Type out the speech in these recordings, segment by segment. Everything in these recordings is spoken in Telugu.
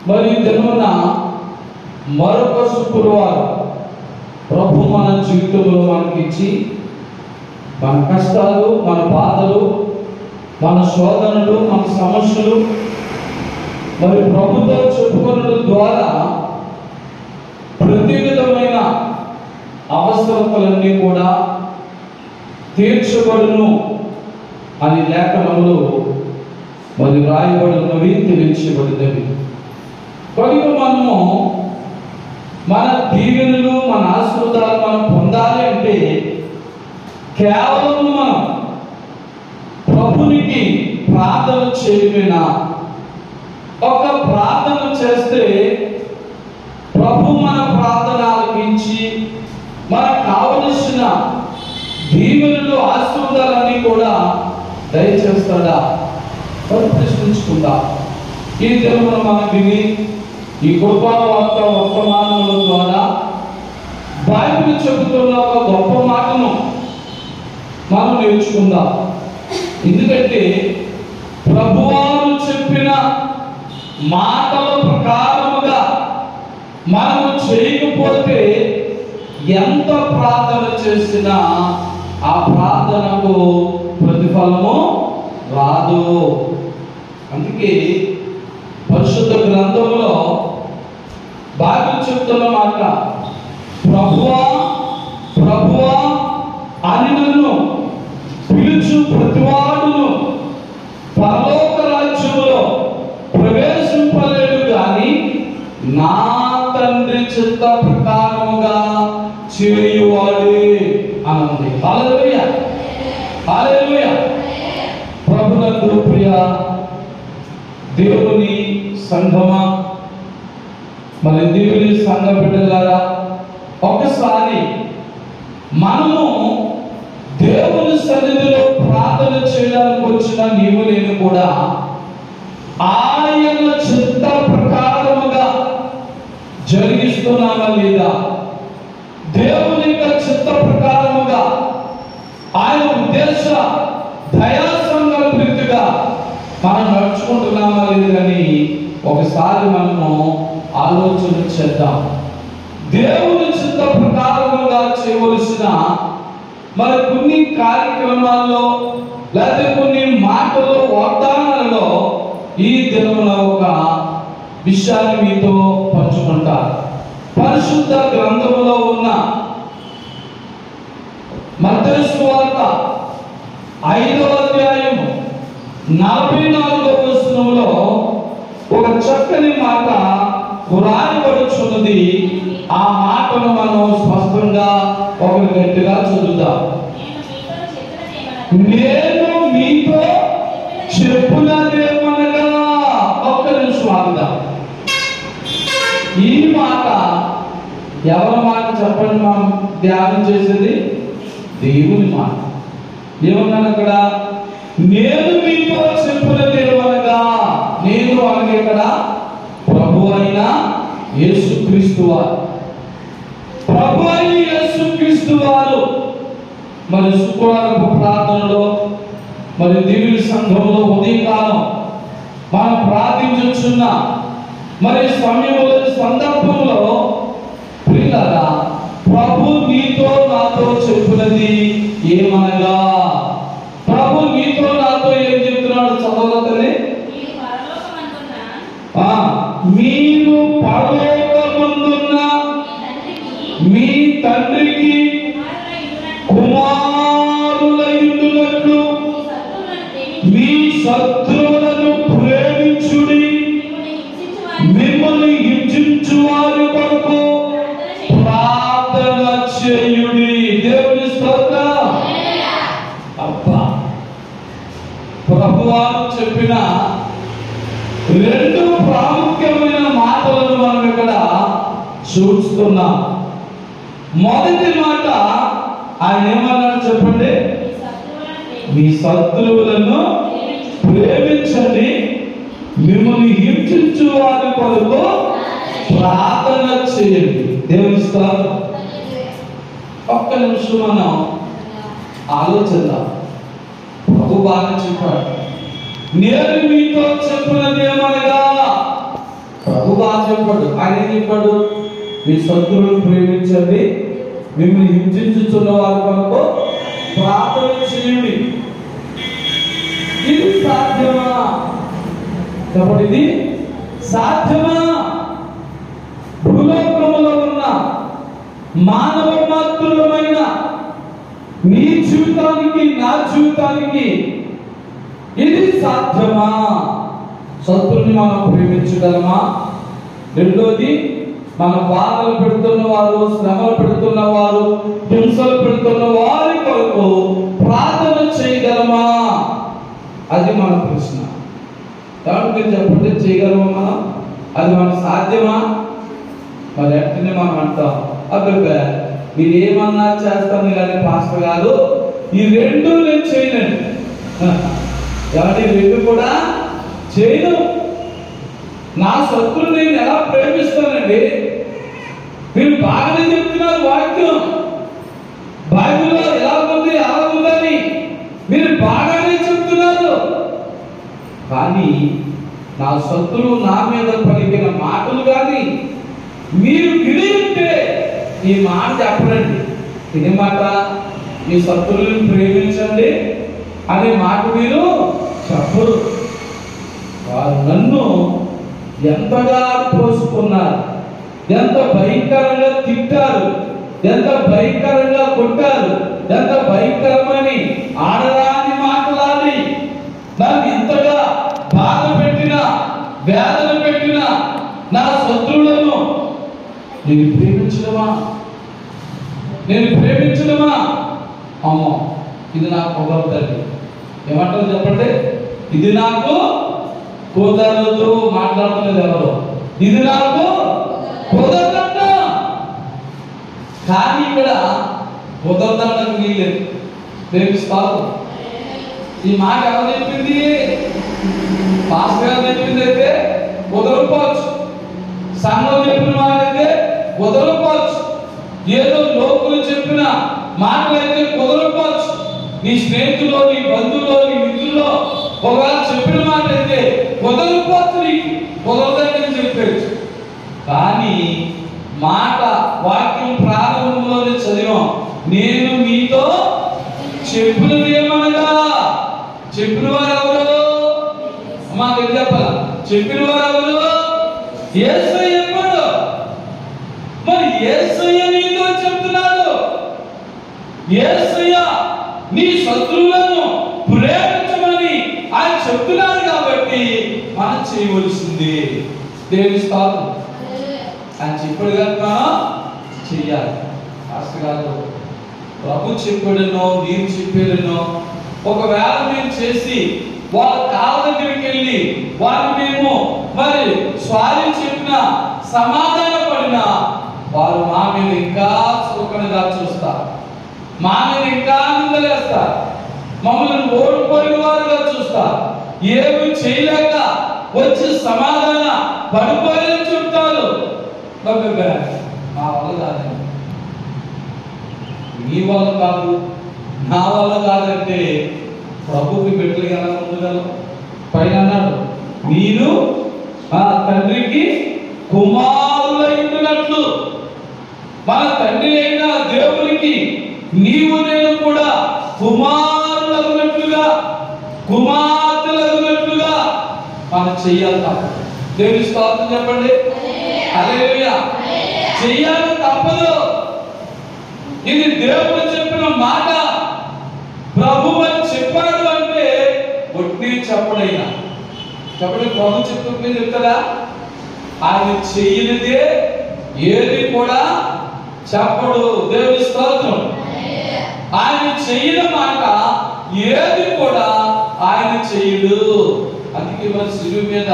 మరి దినమున మరొక శుక్రవారం ప్రభు మన జీవితంలో మనకిచ్చి మన కష్టాలు, మన బాధలు, మన శోధనలు, మన సమస్యలు మరి ప్రభుతో చెప్పుకోవడం ద్వారా ప్రతి విధమైన అవసరతలన్నీ కూడా తీర్చబడును అని లేఖనములు మరి రాయబడినవి, తెలియచేయబడినవి. కనుక మనము మన దీవెనలు, మన ఆశీర్వాదాలు మనం పొందాలి అంటే కేవలం మనం ప్రభునికి ప్రార్థన చేయమేనా? ఒక ప్రార్థన చేస్తే ప్రభు మన ప్రార్థన ఆలకించి మనకు కావలసిన దీవెనలు, ఆశీర్వాదాలన్నీ కూడా దయచేస్తాడా? ప్రశ్నించుకుందా? ఈ దినమున మనం విని ఈ కృపావార్త వర్తమానముల ద్వారా బైబిల్ చెబుతున్న ఒక గొప్ప మాటను మనం నేర్చుకుందాం. ఎందుకంటే ప్రభువారు చెప్పిన మాటల ప్రకారముగా మనము చేయకపోతే ఎంత ప్రార్థన చేసినా ఆ ప్రార్థనకు ప్రతిఫలము రాదు. అందుకే పరిశుద్ధ గ్రంథంలో బైబిల్ చెప్తున్న మాట, ప్రభువా ప్రభువా అని నన్ను పిలుచు ప్రతివాడును పరలోక రాజ్యములో ప్రవేశింపలేడు గాని నా తండ్రి చిత్త ప్రకారముగా చేయువాడే అన్నది. హల్లెలూయా, హల్లెలూయా. ప్రభునందు ప్రియ దేవుని సంఘమా, మరి దేవుని సంఘ బిడ్డలారా, ఒకసారి మనము దేవుని సన్నిధిలో ప్రార్థన చేయడానికి వచ్చిన నీవు నేను కూడా ఆయన చిత్త ప్రకారముగా జరిగిస్తున్నామా లేదా? దేవుని యొక్క చిత్త ప్రకారముగా ఆయన ఉద్దేశ దయా సంకల్పితుగా మనం నడుచుకుంటున్నామా లేదని ఒకసారి మనము ఆలోచన చేద్దాం. దేవుని చిత్త ప్రకారముగా చేయవలసిన మరి కొన్ని కార్యక్రమాల్లో లేదా కొన్ని మాటల్లో, వాగ్దానాలలో ఈ దినమున ఒక విషయాన్ని మీతో పంచుకుంటారు. పరిశుద్ధ గ్రంథములో ఉన్న మత్తయి సువార్త 5వ అధ్యాయము 44వ వచనములో ఒక చక్కని మాట వ్రాయబడుచున్నది. ఆ మాటను మనం స్పష్టంగా ఒకరి గట్టిగా చదువుదాం. నేను మీతో చెప్పునదేమనగా, ఒక్క నిమిషం ఆగుదాం. ఈ మాట ఎవరి మాట చెప్పండి? మనం ధ్యానం చేసేది దేవుని మాట. ఏమన్నాను అక్కడ? నేను మీతో చెప్పునదేమనగా. నేను అనగా ఇక్కడ ప్రభు అయిన యేసుక్రీస్తు వారు, ప్రభు అయిన యేసుక్రీస్తు వారు మరి శుక్రవారపు ప్రార్థనలో మరి దేవుని సంఘంలో ఉదయకాలం మనం ప్రార్థించుచున్న మరి సమయంలో, సందర్భంలో ప్రియులారా, ప్రభు నీతో నాతో చెప్పునది ఏమనగా, ప్రభు నీతో నాతో ఏం చెప్తున్నాడు? చదవగలనే, మీరు పరలోకమందున్న మీ తండ్రికి కుమారులయుండునట్లు మీ శత్రువులను ప్రేమించుడి, మిమ్మల్ని హింసించు వారి కొరకు ప్రార్థన చేయుడి. దేవుని స్తోత్రం. అబ్బా, ప్రభువారు చెప్పిన రెండు ప్రాముఖ్యమైన మాటలను మనం ఇక్కడ చూస్తున్నాం. మొదటి మాట ఆయన ఏమన్నాడు చెప్పండి? మీ శత్రువులను ప్రేమించండి, మిమ్మల్ని హింసించు వారి కొరకు ప్రార్థన చేయండి. దేవుని స్తోత్రం. ఒక్క నిమిషం మనం ఆలోచిద్దాం. ప్రభు బాగా చెప్పాడు, నేను మీతో చెప్పినది ఏమనగా ప్రభు బాగా చెప్పాడు. ఆయన ఏం చెప్పాడు? మీ శత్రువులను ప్రేమించండి, మిమ్మల్ని హింసించుతున్న వారి కొరకు ప్రార్థన చేయండి. ఇది సాధ్యమా? చెప్పండి, ఇది సాధ్యమా? భూలోకంలో ఉన్న మానవ మాత్రులమైన నీ జీవితానికి, నా జీవితానికి ఇది సాధ్యమా? శత్రువుని మనం ప్రేమించగలమా? రెండోది, మన బాధలు పెడుతున్న వారు, శ్రమలు పెడుతున్న వారు, హింసలు పెడుతున్న వారి కొరకు ప్రార్థన చేయగలమా? అది మన ప్రశ్న. కాబట్టి మీరు చెప్పండి, చేయగలమా మనం? అది మనకు సాధ్యమా? మరి వెంటనే మనం అంటాం, అబ్బాయి మీరు ఏమన్నా చేస్తాను కానీ పాస్టర్ గారు ఈ రెండు నేను చేయలేను. కాబట్టి రెండు కూడా చేయను. నా శత్రువుని నేను ఎలా ప్రేమిస్తానండి? మీరు బాగానే చెప్తున్నారు వాక్యం, బైబిల్లో ఎలా ఉంది అలా ఉందని మీరు బాగానే చెప్తున్నారు. కానీ నా శత్రువు నా మీద పలికిన మాటలు కానీ మీరు విని ఉంటే ఈ మాట చెప్పరండి. ఇది మాట, మీ శత్రువులను ప్రేమించండి అనే మాట మీరు చెప్పరు. వారు నన్ను ఎంతగా పోసుకున్నారు, ఎంత భయంకరంగా తిట్టారు, ఎంత భయంకరంగా కొట్టారు, ఎంత భయంకరమని ఆడరాని మాట్లాడి నన్ను ఇంతగా బాధ పెట్టిన, వేదన పెట్టిన నా శత్రువులను నేను ప్రేమించడమా? నేను ప్రేమించడమా? అమ్మో, ఇది నాకు కుదరదు. ఏమంటారు చెప్పండి? ఇది నాకు కుదరదు. మాట్లాడుతున్నది ఎవరు? ఇది నాకు కుదరదంట. కానీ ఇక్కడ కుదరదంటకు వీల్లేదు, ప్రేమిస్తారు. ఈ మాట ఎవరు చెప్పింది? పాస్టర్ గారు చెప్పింది అయితే కుదరకపోవచ్చు, సంఘం చెప్పిన వారైతే కుదరకపోవచ్చు, ఏదో లోకులు చెప్పిన మాటలైతే కుదరకపోవచ్చు, నీ స్నేహితుల్లో, నీ బంధువులో, నీ మిత్రుల్లో ఒకవేళ చెప్పిన మాట అయితే కుదరకపోవచ్చు, నీకు కుదరదని చెప్పచ్చు. కానీ మాట వాక్యం ప్రారంభంలోనే చదివాం, నేను మీతో చెప్పినది ఏమనగా. చెప్పిన వారు ఎవరు? మాకు చెప్పాల. చెప్పిన వారు ఎవరు? యేసయ్య. చెప్పాడు. మరి యేసయ్య నీతో చెప్తున్నాడు. యేసయ్య నీ శత్రువులను ప్రేమించమని ఆయన చెప్తున్నారు. కాబట్టి మనం చేయవలసింది దేవుని స్తోత్రం. ఆయన చెప్పాడు కనుక చెయ్యాలి. పాస్టర్ గారు ప్రభు చెప్పాడనో నేను చెప్పాడనో ఒకవేళ మేము చేసి వాళ్ళ కాళ్ళ దగ్గరికి వెళ్ళి వారు మేము మరి స్వారీ చెప్పిన సమాధాన పడినా వారు మా మీద ఇంకా చులకనగా చూస్తారు, మా మీద ఇంకా నిందలేస్తారు, మమ్మల్ని ఓడిపోయిన వారుగా చూస్తారు, ఏమి చేయలేక వచ్చి సమాధాన పడిపోయారని చెప్తారు. మా వల్ల కాదండి, మీ వల్ల కాదు, నా వల్ల కాదంటే ప్రభుకి బిడ్డలు ఎలా ఉండగలం? పైన అన్నాడు, మీరు ఆ తండ్రికి కుమారులైనట్లు, మన తండ్రి అయిన దేవునికి నీవు నేను కూడా కుమారులైనట్లుగా, కుమార్తెలైనట్లుగా మనం చెయ్యాలి. తప్పదు. దేవుని స్తోత్రం చెప్పండి. హల్లెలూయా. చెయ్యాలి, తప్పదు. ఇది దేవుడు చెప్పిన మాట. ప్రభు అని చెప్పాడు అంటే ఒట్టి చెప్పడైనా చెప్పండి. ప్రభు చెప్తుంటే చెప్తాడా? ఆయన చెయ్యనిదే ఏది కూడా చెప్పడు. దేవుని స్తోత్రం. ఆయన చెయ్యని మాట ఏది కూడా ఆయన చెయ్యడు. అందుకే మరి శిలువ మీద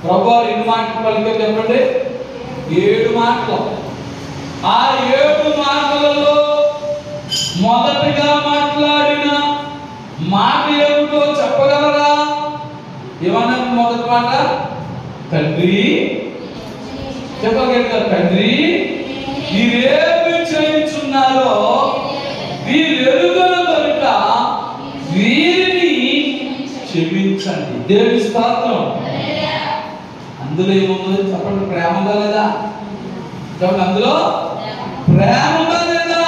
ప్రభు ఎన్ని మాటలు పలికారు చెప్పండి? 7 మాటలు. ఆ 7 మాటలలో మొదటగా మాట్లాడిన మాట ఏమిటో చెప్పగలరా? ఏమన్నా మొదటి మాట? తండ్రి. చెప్పగలరా? తండ్రి, వీరేమి చేయించున్నారో వీరెరుగరు కనుక వీరిని క్షమించండి. దేవుని స్తోత్రం. అందులో ఏముందో చెప్పండి, ప్రేమ ఉందా లేదా చెప్పండి, అందులో ప్రేమ ఉందా లేదా?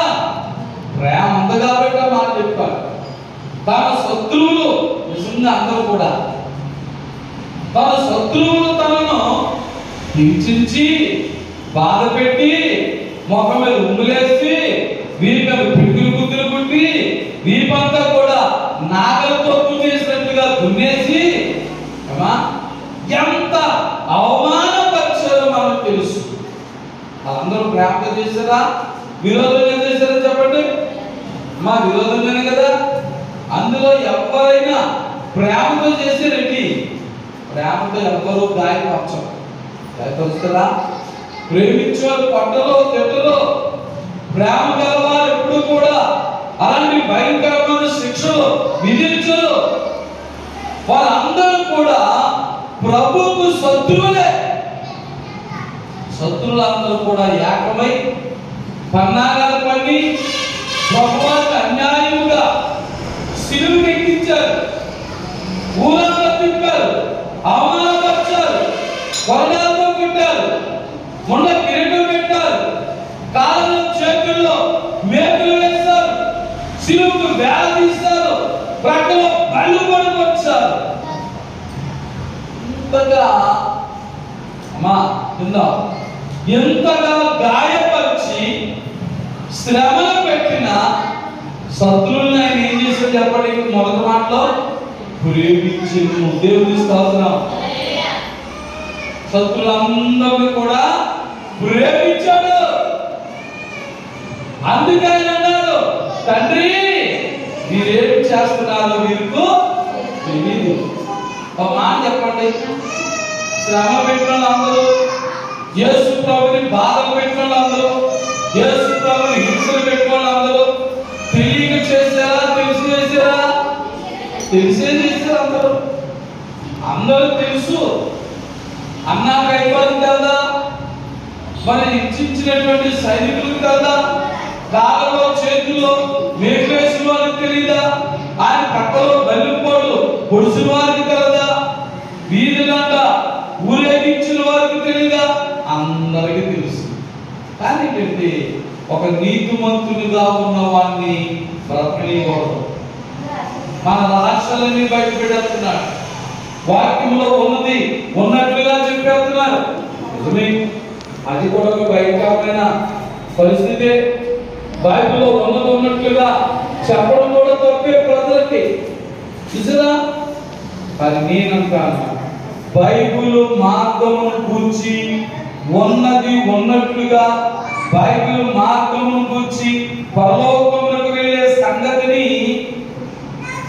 ప్రేమ ఉంది కాబట్టి ఆ మాట చెప్పారు. తన శత్రువులు నిజంగా అందరూ కూడా తన శత్రువులు తనను హింసించి బాధ పెట్టి మొఖం మీద ఉమ్ములేసి వీరి మీద పిడుగులు గుద్దులు కుట్టి వీపంతా కూడా నాగలతో దున్నేసినట్టుగా దున్నేసి ఎంత అవమానపరిచారో మనకు తెలుసు. వాళ్ళందరూ ప్రేమగా చేశారా, విరోధంగా చేశారా చెప్పండి? మా విరోధంగానే కదా. అందులో ఎవరైనా ప్రేమతో చేసేరేంటి? ప్రేమతో ఎవరు గాయపరుస్తారా? ప్రేమించేవారు పట్టలో చెట్టులో ప్రేమ గలవారు ఎప్పుడు కూడా అలాంటి భయంకరమైన శిక్షలు విధించరు. వాళ్ళందరూ కూడా ప్రభువుకు శత్రువులే. శత్రువులందరూ కూడా ఏకమై పన్నాగాలు పన్ని ప్రభువుకి అన్యాయముగా సిలువకు ఎక్కించారు, ఊరంతా తిప్పారు, అవమానపరిచారు, కొరడాలతో కొట్టారు, మొండ కిరీటం పెట్టారు, కాళ్ళలో చేతుల్లో మేకులు వేస్తారు, సిలువకు వేల తీస్తారు, ప్రక్కలో బళ్ళు పడుకొచ్చారు. ఇంతగా అమ్మా విందాం, ఎంతగా గాయపరిచి శ్రమలు పెట్టిన శత్రువులను ఆయన ఏం చేశాడు చెప్పండి? మొదటి మాటలో ప్రేమించి దేవుని స్తోత్రం. శత్రులందరినీ కూడా ప్రేమించాడు. అందుకే ఆయన అన్నాడు, తండ్రి మీరేం చేస్తున్నారో మీకు తెలియదు. ఒక మాట చెప్పండి, శ్రమ పెట్టిన వాళ్ళందరూ, యేసు ప్రభుని బాధలు పెట్టిన వాళ్ళందరూ, యేసు ప్రభుని హింసలు పెట్టిన వాళ్ళందరూ తెలియక చేశారా, తెలిసి చేశారా? తెలిసే చేశారు. అందరూ తెలుసు అన్నాక అయిపోయింది కదా. మరి హింసించినటువంటి సైనికులకు కదా, కాళ్ళలో చేతుల్లో మేకలేసిన వారికి తెలియదా? ఆయన పక్కలో బల్లిపోడు పొడుసిన వారికి కలదా? వీధులంట ఊరేగించిన వారికి తెలియదా? అందరికీ తెలుసు. కానీ ఏంటంటే ఒక నీతిమంతునిగా ఉన్న వాడిని బ్రతకనివ్వడు. మన రహస్యాలన్నీ బయట పెడుతున్నాడు. వాక్యంలో ఉన్నది ఉన్నట్లుగా చెప్పేస్తున్నారు. నిజమే, అది కూడా ఒక భయంకరమైన పరిస్థితే. బైబిల్లో ఉన్నది ఉన్నట్లుగా చెప్పడం కూడా తప్పే ప్రజలకి, నిజరా? కానీ నేనంటాను, బైబిల్ మార్గమును గురించి ఉన్నది ఉన్నట్లుగా బైబిల్ మార్గమును గురించి పరలోకములకు వెళ్ళే సంగతిని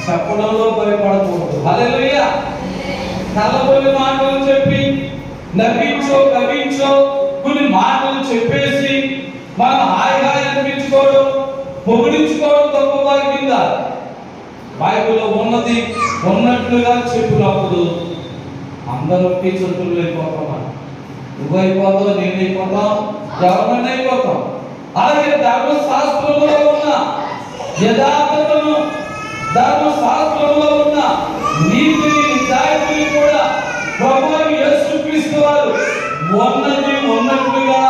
చెప్పడంలో భయపడకూడదు. హల్లెలూయా. కలబొల్లి మాటలు చెప్పి నవ్వించో కవించో కొన్ని మాటలు చెప్పేసి మనం హాయిగా అనిపించుకోవడం, పొగిడించుకోవడం తప్ప వారి కింద బైబిల్లో ఉన్నది ఉన్నట్లుగా చెప్పినప్పుడు అందరికీ శత్రువులు అయిపోతాం. నువ్వు అయిపోతావు, నేను అయిపోతాం, ఎవరైనా అయిపోతాం. అలాగే ధర్మశాస్త్రంలో ఉన్న యథార్థతను, ధర్మశాస్త్రంలో ఉన్న నీతిని, నిజాయితీని కూడా ప్రభువు యేసుక్రీస్తు వారు ఉన్నది ఉన్నట్లుగా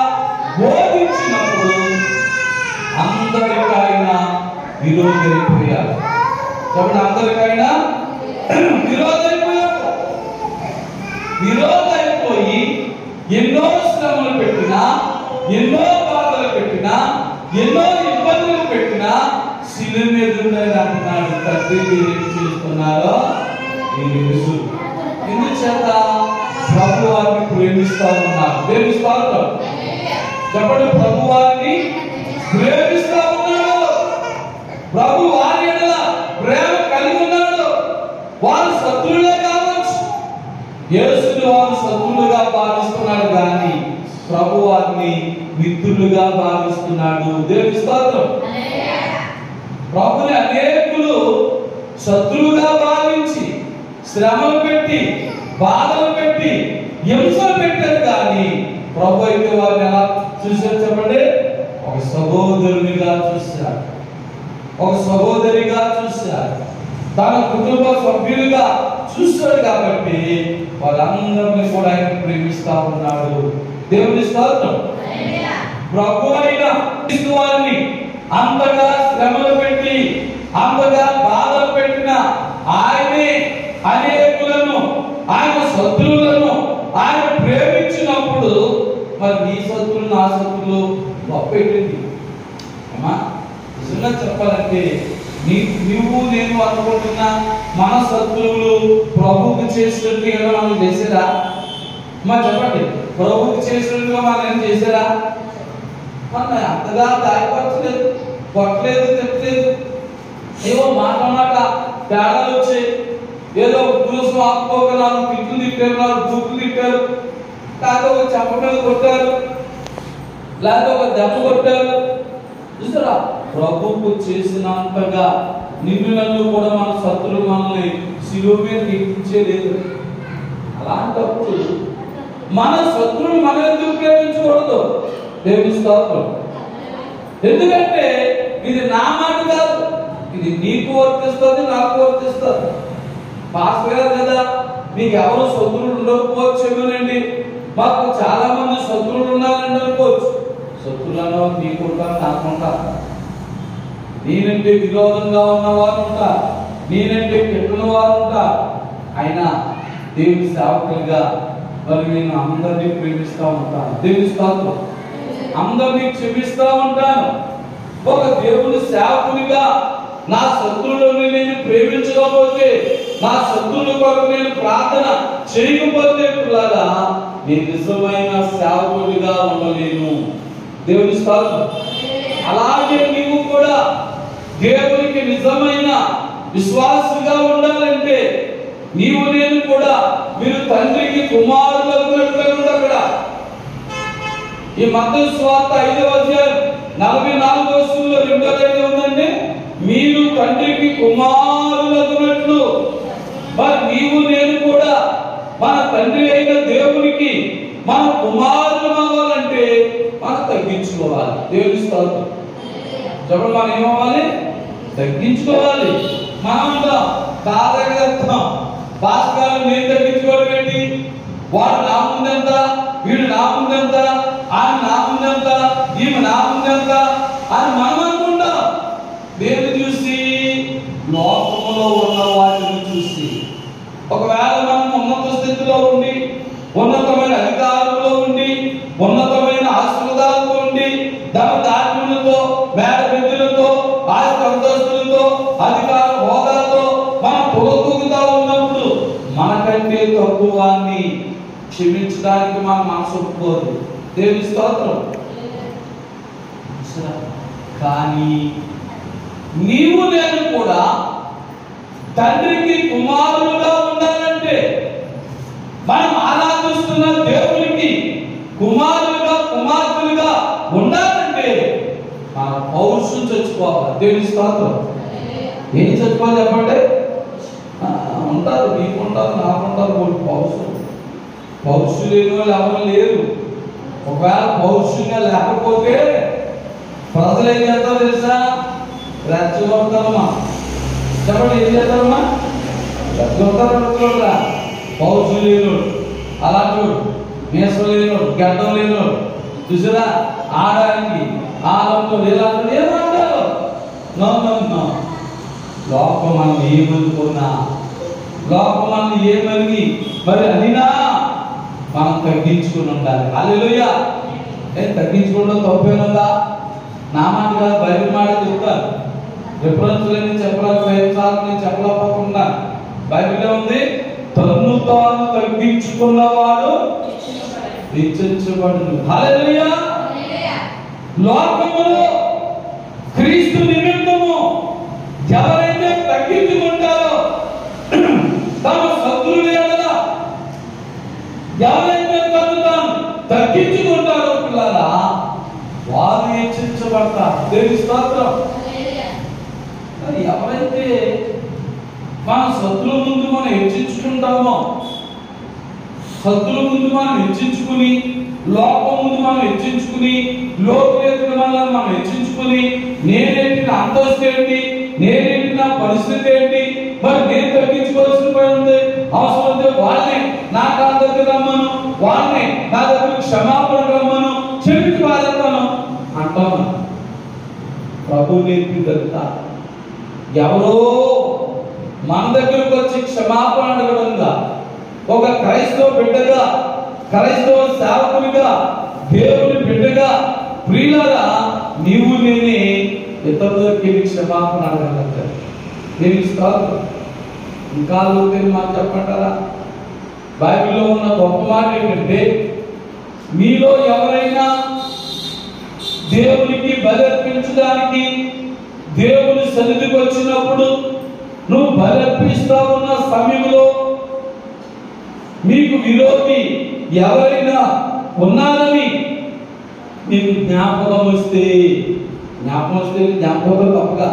బోధించినప్పుడు అందరికైనా విరోధైపోయారు. కాబట్టి అందరికైనా విరోధైపోయారు. విరోధైపోయి ఎన్నో శ్రమలు పెట్టినా, ఎన్నో బాధలు పెట్టినా, ఎన్నో ఇబ్బందులు పెట్టినా శిలువ మీద అంటున్నాడు, తండ్రి మీరేం చేస్తున్నారో మీరు తెలుసు. ఎందుచేత ప్రభు వారిని ప్రేమిస్తా ఉన్నారు. ప్రేమిస్తారు చెప్పండి, ప్రభు వారిని ప్రేమిస్తా ఉన్నాడు. ప్రభు వారి ఎడల ప్రేమ కలిగి ఉన్నాడు. వారు శత్రువులే కావచ్చు, యేసుని వారు శత్రువులుగా భావిస్తున్నాడు, కానీ ప్రభు వారిని మిత్రులుగా భావిస్తున్నాడు. దేవుని స్తోత్రం. ప్రభుని అనేకులు శత్రువుగా భావించి శ్రమలు పెట్టి, బాధలు పెట్టి, హింసలు పెట్టారు, కానీ ప్రభు అయితే వారిని ఎలా చూశారు చెప్పండి? ఒక సహోదరునిగా చూశారు, ఒక సహోదరిగా చూశారు, తన కుటుంబ సభ్యులుగా చూస్తాడు కాబట్టి వాళ్ళందరినీ కూడా ఆయన ప్రేమిస్తా ఉన్నాడు. దేవుని స్తోత్రం. ప్రభు అయిన క్రీస్తు వారిని అంతగా శ్రమలు పెట్టి అంతగా బాధలు పెట్టిన ఆయనే అనేకులను ఆయన శత్రువులను ఆయన ప్రేమించినప్పుడు మరి నీ శత్రువులు నా శత్రువులు గొప్పేంటి అమ్మా? నిజంగా చెప్పాలంటే నువ్వు నేను అనుకుంటున్నా మన శత్రువులు ప్రభువుకు చేసినట్టుగా మనం చేసారా? మా చెప్పండి, ప్రభువుకు చేసినట్టుగా మనం ఏం చేసారా? మన అంతగా గాయపరచలేదు, కొట్టలేదు, తిట్టలేదు. ఏవో మాట తేడాలు వచ్చాయి. ఏదో ఉద్దేశం ఆపుకోక 4 తిట్లు తిట్టారు, 4 బూట్లు తిట్టారు, కాదు ఒక చెంప మీద కొట్టారు, లేకపోతే ఒక దెబ్బ కొట్టారు. చూసారా? ప్రభువుకు చేసినంతగా నన్ను కూడా మన శత్రువులు మనల్ని శిలువ మీద ఎక్కించేలేదు. అలాంటప్పుడు మన శత్రువులు మనం ఎందుకు ప్రేమించకూడదు? దేవుని స్తోత్రం. ఎందుకంటే ఇది నా మాట కాదు, ఇది నీకు వర్తిస్తుంది, నాకు వర్తిస్తుంది. పాస్టర్ గారు కదా, మీకు ఎవరు శత్రువులు ఉండకపోవచ్చేమోనండి, మాకు చాలా మంది శత్రువులు ఉన్నారని అనుకోవచ్చు. శత్రువులు అన్నవారు నీకుంటారు, నాకుంటారు. నేనంటే విరోధంగా ఉన్నవారు ఉంటారు, నేనంటే పెట్టిన వారు ఉంటారు. అయినా దేవుని సేవకులుగా మరి నేను అందరినీ ప్రేమిస్తూ ఉంటాను. దేవుని స్తోత్రం. అందరినీ క్షమిస్తూ ఉంటాను. ఒక దేవుని సేవకునిగా నా శత్రువులను నేను ప్రేమించకపోతే, నా శత్రువుల కొరకు నేను ప్రార్థన చేయకపోతే పిల్లగా నేను నిజమైన సేవకుడిగా ఉండలేను. దేవుని స్తోత్రం. అలాగే నీవు కూడా దేవునికి నిజమైన విశ్వాసంగా ఉండాలంటే నీవు నేను కూడా మీరు తండ్రికి కుమారులకు అక్కడ ఈ మత్తయి సువార్త 5వ అధ్యాయం 44వ వచనంలో 2వ లైన్ ఉందండి. మీరు తండ్రికి కుమారులగునట్లు మరి నీవు నేను కూడా మన తండ్రి అయిన దేవునికి మన కుమారులు అవ్వాలంటే మనం తగ్గించుకోవాలి. దేవుని స్తోత్రం. చెప్పండి, మనం ఏమవ్వాలి? తగ్గించుకోవాలి. మనం కాదగలుగుతాం. భాస్కర్ నేను తగ్గించుకోవడం ఏంటి? వాడు నా ముందెంత, వీడు నా ముందెంత, ఆయన నా ముందెంత, ఈమె నా ముందెంత అని మనం అనుకుంటాం. దేన్ని చూసి? లోకములో ఉన్న వాటిని చూసి. ఒకవేళ మనం ఉన్నత స్థితిలో ఉండి, ఉన్నతమైన అధికారంలో ఉండి, ఉన్నతమైన ఆశీర్వాదాలతో ఉండి, దారులతో, మేడబెద్దులతో, ఆస్తి అంతస్తులతో, అధికార హోదాతో మనం తొలతూగుతా ఉన్నప్పుడు మనకంటే తక్కువ వారిని క్షమించడానికి మన మనసు ఒప్పుకోదు. దేవుని స్తోత్రం. కానీ నీవు నేను కూడా తండ్రికి కుమారులుగా ఉండాలంటే, మనం ఆరాధిస్తున్న దేవునికి కుమారులుగా కుమార్తెలుగా ఉండాలంటే మన పౌరుషం చచ్చిపోవాలి. దేవుని స్తోత్రం. ఏం చచ్చిపోవాలి చెప్పండి? ఉంటారు, నీకుంటారు, నాకుంటారు పౌరుషం. పౌరుషం లేని వాళ్ళు ఎవరు లేరు. ఒకవేళ పౌరుషంగా లేకపోతే ప్రజలు ఏం చేస్తారో తెలుసా? రెచ్చగొడతారమ్మా. చెప్పండి, ఏం చేస్తారమ్మా? రెచ్చగొడతారు. పౌరుషం లేనోడు, అలాంటి మీసం లేనోడు, గడ్డం లేనోడు, చూసారా? ఆడానికి ఆలంతో ఇలాంటి ఏమంటారు? నో. లోకం మనం ఏమనుకున్నా, లోకం మనం ఏమని మరి అదినా మనం తగ్గించుకుని ఉండాలి. హల్లెలూయా. తగ్గించుకోవడం తప్పేనుందా? నా మాట కాదు, బైబిల్ మాట చెప్తాను. రిఫరెన్స్లని చెప్పలేకపోకుండా బైబిల్లో ఉంది, తన్ను తాను తగ్గించుకున్నవాడు హెచ్చించబడును. హల్లెలూయా. లోకములో క్రీస్తు నిమిత్తము ఎవరైతే తగ్గించుకుంటారో తమ శత్రువులు ఎడల ఎవరైతే తాను తగ్గించుకుంటారో పిల్లలా వారు హెచ్చించబడతారు. దేవుని స్తోత్రం. ఎవరైతే మన శత్రువు ముందు మనం హెచ్చించుకుంటామో, శత్రువు ముందు మనం హెచ్చించుకుని, లోకం ముందు మనం హెచ్చించుకుని, లోకవేత్తల మనల్ని మనం హెచ్చించుకుని, నేనేంటి నా అంతస్తు ఏంటి, నేనేంటి నా పరిస్థితి ఏంటి, మరి నేను తగ్గించుకోవాల్సిన పని ఉంది. ప్రభు నేర్పిందంతా. ఎవరో మన దగ్గరకు వచ్చి క్షమాపణ అడగడంగా, ఒక క్రైస్తవ బిడ్డగా, క్రైస్తవ సేవకునిగా, దేవుని బిడ్డగా, ప్రియులారా నీవు నేనే ఇతరులకి క్షమాపణ అడగలుగుతారు. నేను ఇస్తాను. ఇంకా లోతైన మాట చెప్పంటారా? బైబిల్లో ఉన్న గొప్ప మాట ఏంటంటే, మీలో ఎవరైనా దేవునికి బలి అర్పించడానికి దేవుని సన్నిధికి వచ్చినప్పుడు నువ్వు బలి అర్పిస్తా ఉన్న సమయంలో మీకు విరోధి ఎవరైనా ఉన్నారని నీకు జ్ఞాపకం వస్తే జ్ఞాపకం తప్పగా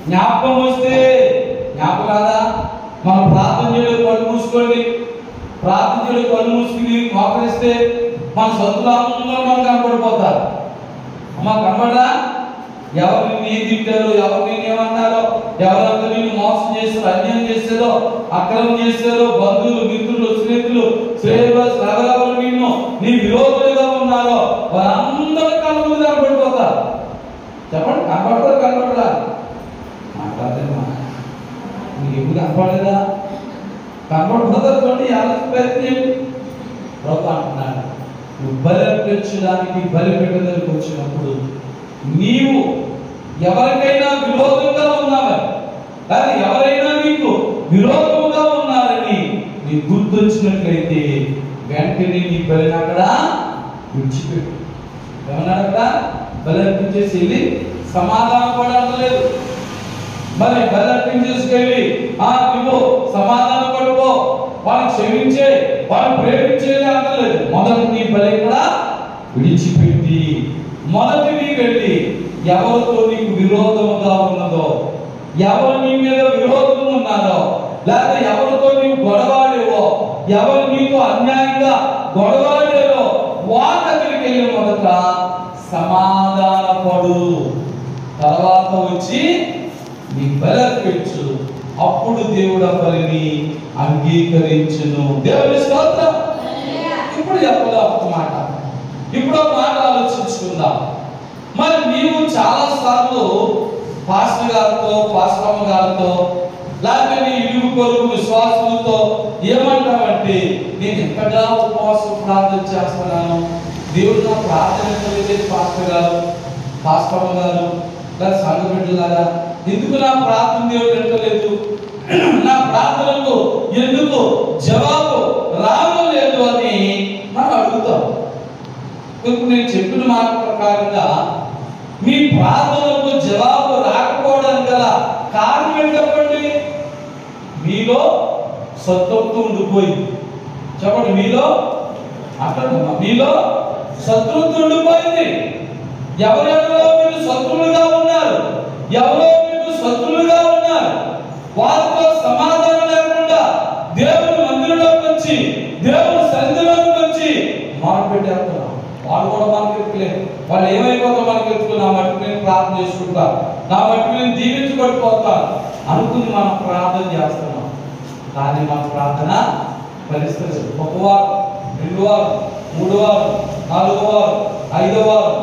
జ్ఞాపకం వస్తే జ్ఞాపకాదా మనం ప్రార్థన చేయడం కళ్ళు మూసుకోండి. ప్రార్థన చేయడం కళ్ళు మూసుకుని మోకరిస్తే మన సొంతలంగా మనం కనపడిపోతారు. అమ్మ కనబడరా? ఎవరు నిన్ను ఏం తిట్టారో, ఎవరు నేను ఏమన్నారో, ఎవరంతా నిన్ను మోసం చేస్తారో, అన్యాయం చేస్తారో, అక్రమం చేస్తారో, బంధువులు, మిత్రులు, స్నేహితులు, శ్రేయస్ ఎవరెవరు నిన్ను నీ విరోధులుగా ఉన్నారో వారందరూ కళ్ళ ముందు కనబడిపోతారు. చెప్పండి, కనబడతారు కనబడరా? మాట్లాడతారు. మీకు ఎప్పుడు కనపడలేదా? కనబడిపోతారు. చూడండి, ఆలోచన ప్రయత్నం ప్రభు అంటున్నాడు, నువ్వు బలి అర్పించడానికి బలిపీఠానికి వచ్చినప్పుడు నీవు ఎవరికైనా విరోధంగా ఉన్నావా, కానీ ఎవరైనా నీకు విరోధంగా ఉన్నారని నీ గుర్తొచ్చినట్లయితే వెంటనే నీ బలిని అక్కడ విడిచిపెట్టు. ఏమన్నాడు అక్కడ? బలి అర్పించేసి వెళ్ళి సమాధానం పడలేదు. మరి బలి అర్పించేసుకెళ్ళి నువ్వు సమాధానం పడుకో, వాళ్ళని క్షమించే, వాళ్ళని ప్రేమించేది అనలేదు. మొదటి నీ బలి కూడా విడిచిపెట్టి మొదటి నీ వెళ్ళి ఎవరితో నీకు విరోధముగా ఉన్నదో, ఎవరు నీ మీద విరోధం ఉన్నారో, లేకపోతే ఎవరితో నీవు గొడవాడేవో, ఎవరు నీతో అన్యాయంగా గొడవాడేవో వాళ్ళ దగ్గరికి వెళ్ళి మొదట సమాధానపడు. తర్వాత వచ్చి నీ బలి అర్పించు. అప్పుడు దేవుడు ఆ బలిని అంగీకరించును. దేవుని స్తోత్రం. ఇప్పుడు చెప్పదా ఒక మాట, ఇప్పుడు ఒక మాట ఆలోచించుకుందాం. మరి నీవు చాలా సార్లు పాస్టర్ గారితో, పాస్టమ్మ గారితో, లేకపోతే నీ ఇరుగు పొరుగు విశ్వాసులతో ఏమంటావంటే, నేను ఎంతగా ఉపవాసం ప్రార్థన చేస్తున్నాను, దేవుడు నా ప్రార్థన లేదు పాస్టర్ గారు, పాస్టమ్మ గారు, లేదా సంఘ బిడ్డలారా, ఎందుకు నా ప్రార్థన దేవుడు ఎంటలేదు, నా ప్రార్థనకు ఎందుకు జవాబు రావలేదు అని మనం అడుగుతాం. ఇప్పుడు నేను చెప్పిన మాట ప్రకారంగా మీ ప్రార్థనకు జవాబు రాకపోవడానికి గల కారణం ఏంటండి? మీలో సత్వత్వం ఉండిపోయింది. చెప్పండి, మీలో మీలో శత్రుత్వం ఉండిపోయింది. ఎవరెవరో మీరు శత్రువులుగా ఉన్నారు, ఎవరో మీకు శత్రువులుగా ఉన్నారు, వారితో సమాధానం లేకుండా దేవుని మందిరంలోకి వచ్చి, దేవుని సన్నిధిలోకి వచ్చి మాట్లాడేస్తున్నాం. వాళ్ళు కూడా మనకి ఎత్తులేదు. వాళ్ళు ఏమైపోతారో మనకి ఎత్తుకుని నా మట్టుకు నేను ప్రార్థన చేసుకుంటాను, నా మట్టుకు నేను దీవించబడిపోతాను అనుకుని మనం ప్రార్థన చేస్తున్నాం. కానీ మన ప్రార్థన ఫలిస్తలేదు. 1 వారం, 2 వారం, 3 వారం, 4 వారం, 5 వారం,